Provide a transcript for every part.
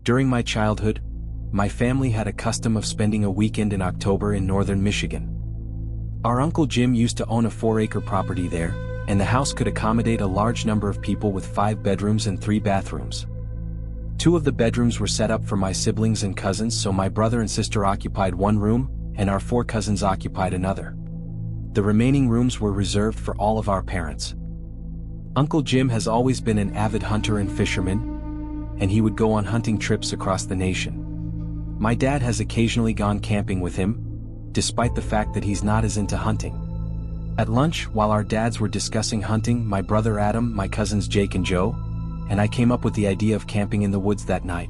During my childhood, my family had a custom of spending a weekend in October in northern Michigan. Our Uncle Jim used to own a 4-acre property there, and the house could accommodate a large number of people with 5 bedrooms and 3 bathrooms. 2 of the bedrooms were set up for my siblings and cousins, so my brother and sister occupied one room, and our 4 cousins occupied another. The remaining rooms were reserved for all of our parents. Uncle Jim has always been an avid hunter and fisherman, and he would go on hunting trips across the nation. My dad has occasionally gone camping with him, despite the fact that he's not as into hunting. At lunch, while our dads were discussing hunting, my brother Adam, my cousins Jake and Joe, and I came up with the idea of camping in the woods that night.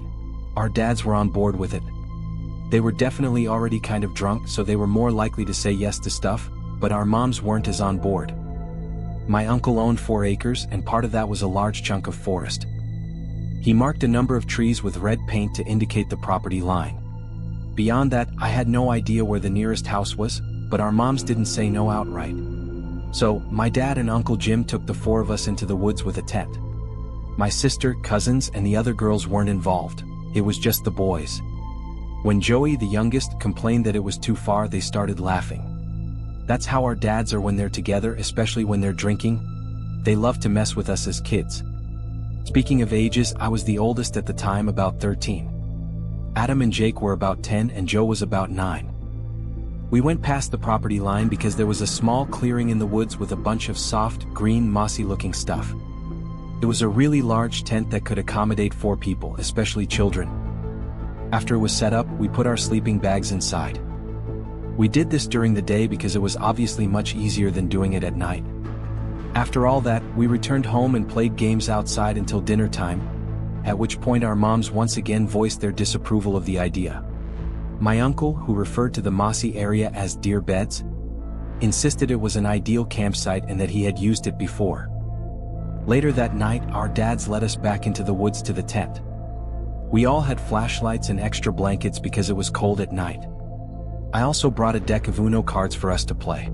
Our dads were on board with it. They were definitely already kind of drunk, so they were more likely to say yes to stuff, but our moms weren't as on board. My uncle owned 4 acres, and part of that was a large chunk of forest. He marked a number of trees with red paint to indicate the property line. Beyond that, I had no idea where the nearest house was, but our moms didn't say no outright. So, my dad and Uncle Jim took the 4 of us into the woods with a tent. My sister, cousins, and the other girls weren't involved. It was just the boys. When Joey, the youngest, complained that it was too far, they started laughing. That's how our dads are when they're together, especially when they're drinking. They love to mess with us as kids. Speaking of ages, I was the oldest at the time, about 13. Adam and Jake were about 10 and Joe was about 9. We went past the property line because there was a small clearing in the woods with a bunch of soft, green, mossy-looking stuff. It was a really large tent that could accommodate 4 people, especially children. After it was set up, we put our sleeping bags inside. We did this during the day because it was obviously much easier than doing it at night. After all that, we returned home and played games outside until dinner time, at which point our moms once again voiced their disapproval of the idea. My uncle, who referred to the mossy area as deer beds, insisted it was an ideal campsite and that he had used it before. Later that night, our dads led us back into the woods to the tent. We all had flashlights and extra blankets because it was cold at night. I also brought a deck of Uno cards for us to play.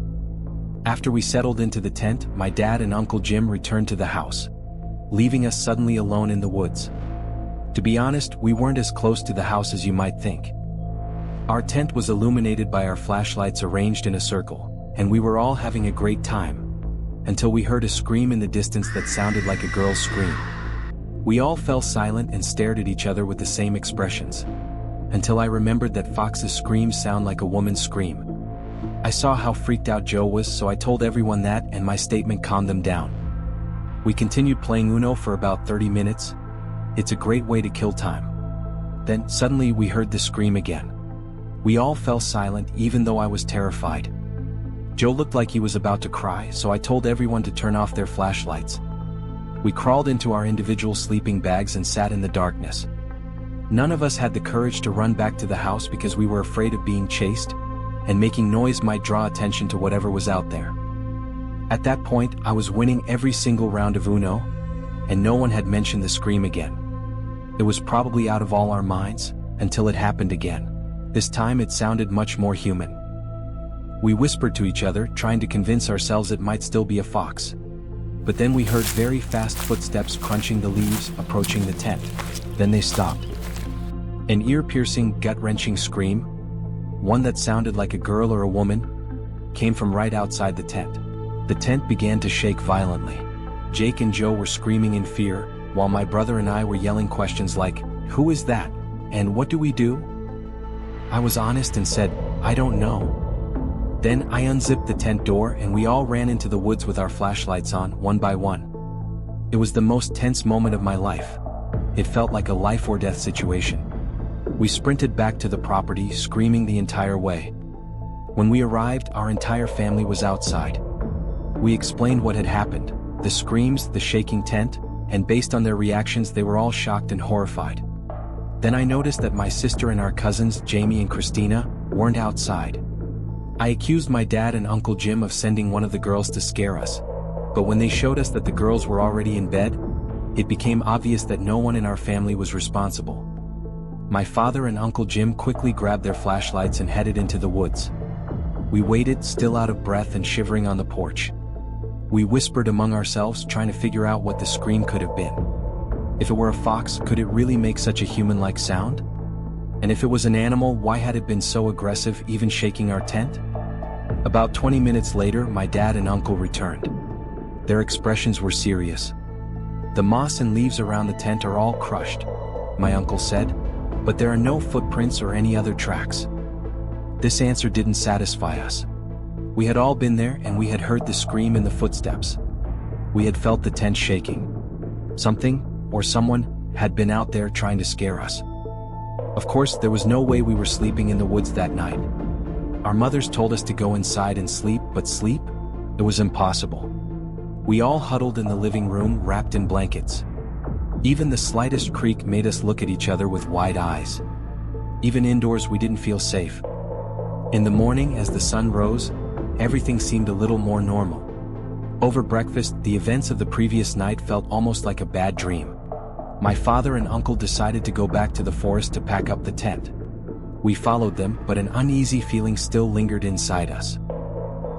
After we settled into the tent, my dad and Uncle Jim returned to the house, leaving us suddenly alone in the woods. To be honest, we weren't as close to the house as you might think. Our tent was illuminated by our flashlights arranged in a circle, and we were all having a great time, until we heard a scream in the distance that sounded like a girl's scream. We all fell silent and stared at each other with the same expressions, until I remembered that foxes' screams sound like a woman's scream. I saw how freaked out Joe was, so I told everyone that, and my statement calmed them down. We continued playing Uno for about 30 minutes. It's a great way to kill time. Then, suddenly we heard the scream again. We all fell silent, even though I was terrified. Joe looked like he was about to cry, so I told everyone to turn off their flashlights. We crawled into our individual sleeping bags and sat in the darkness. None of us had the courage to run back to the house because we were afraid of being chased, and making noise might draw attention to whatever was out there. At that point, I was winning every single round of Uno, and no one had mentioned the scream again. It was probably out of all our minds, until it happened again. This time it sounded much more human. We whispered to each other, trying to convince ourselves it might still be a fox. But then we heard very fast footsteps crunching the leaves, approaching the tent. Then they stopped. An ear-piercing, gut-wrenching scream, one that sounded like a girl or a woman, came from right outside the tent. The tent began to shake violently. Jake and Joe were screaming in fear, while my brother and I were yelling questions like, "Who is that? And what do we do?" I was honest and said, "I don't know." Then I unzipped the tent door and we all ran into the woods with our flashlights on, one by one. It was the most tense moment of my life. It felt like a life or death situation. We sprinted back to the property, screaming the entire way. When we arrived, our entire family was outside. We explained what had happened, the screams, the shaking tent, and based on their reactions they were all shocked and horrified. Then I noticed that my sister and our cousins, Jamie and Christina, weren't outside. I accused my dad and Uncle Jim of sending one of the girls to scare us, but when they showed us that the girls were already in bed, it became obvious that no one in our family was responsible. My father and Uncle Jim quickly grabbed their flashlights and headed into the woods. We waited, still out of breath and shivering on the porch. We whispered among ourselves, trying to figure out what the scream could have been. If it were a fox, could it really make such a human-like sound? And if it was an animal, why had it been so aggressive, even shaking our tent? About 20 minutes later, my dad and uncle returned. Their expressions were serious. "The moss and leaves around the tent are all crushed," my uncle said, "but there are no footprints or any other tracks." This answer didn't satisfy us. We had all been there and we had heard the scream and the footsteps. We had felt the tent shaking. Something, or someone, had been out there trying to scare us. Of course, there was no way we were sleeping in the woods that night. Our mothers told us to go inside and sleep, but sleep? It was impossible. We all huddled in the living room, wrapped in blankets. Even the slightest creak made us look at each other with wide eyes. Even indoors, we didn't feel safe. In the morning, as the sun rose, everything seemed a little more normal. Over breakfast, the events of the previous night felt almost like a bad dream. My father and uncle decided to go back to the forest to pack up the tent. We followed them, but an uneasy feeling still lingered inside us.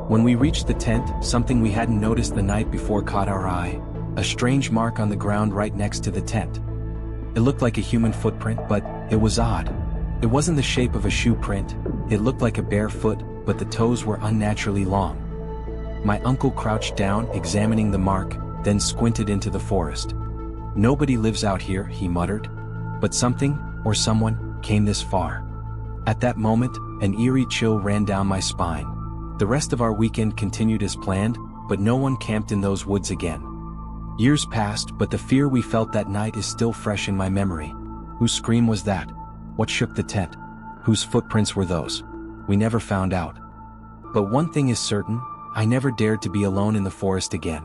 When we reached the tent, something we hadn't noticed the night before caught our eye: a strange mark on the ground right next to the tent. It looked like a human footprint, but it was odd. It wasn't the shape of a shoe print. It looked like a bare foot, but the toes were unnaturally long. My uncle crouched down, examining the mark, then squinted into the forest. "Nobody lives out here," he muttered. But something, or someone, came this far. At that moment, an eerie chill ran down my spine. The rest of our weekend continued as planned, but no one camped in those woods again. Years passed, but the fear we felt that night is still fresh in my memory. Whose scream was that? What shook the tent? Whose footprints were those? We never found out. But one thing is certain: I never dared to be alone in the forest again.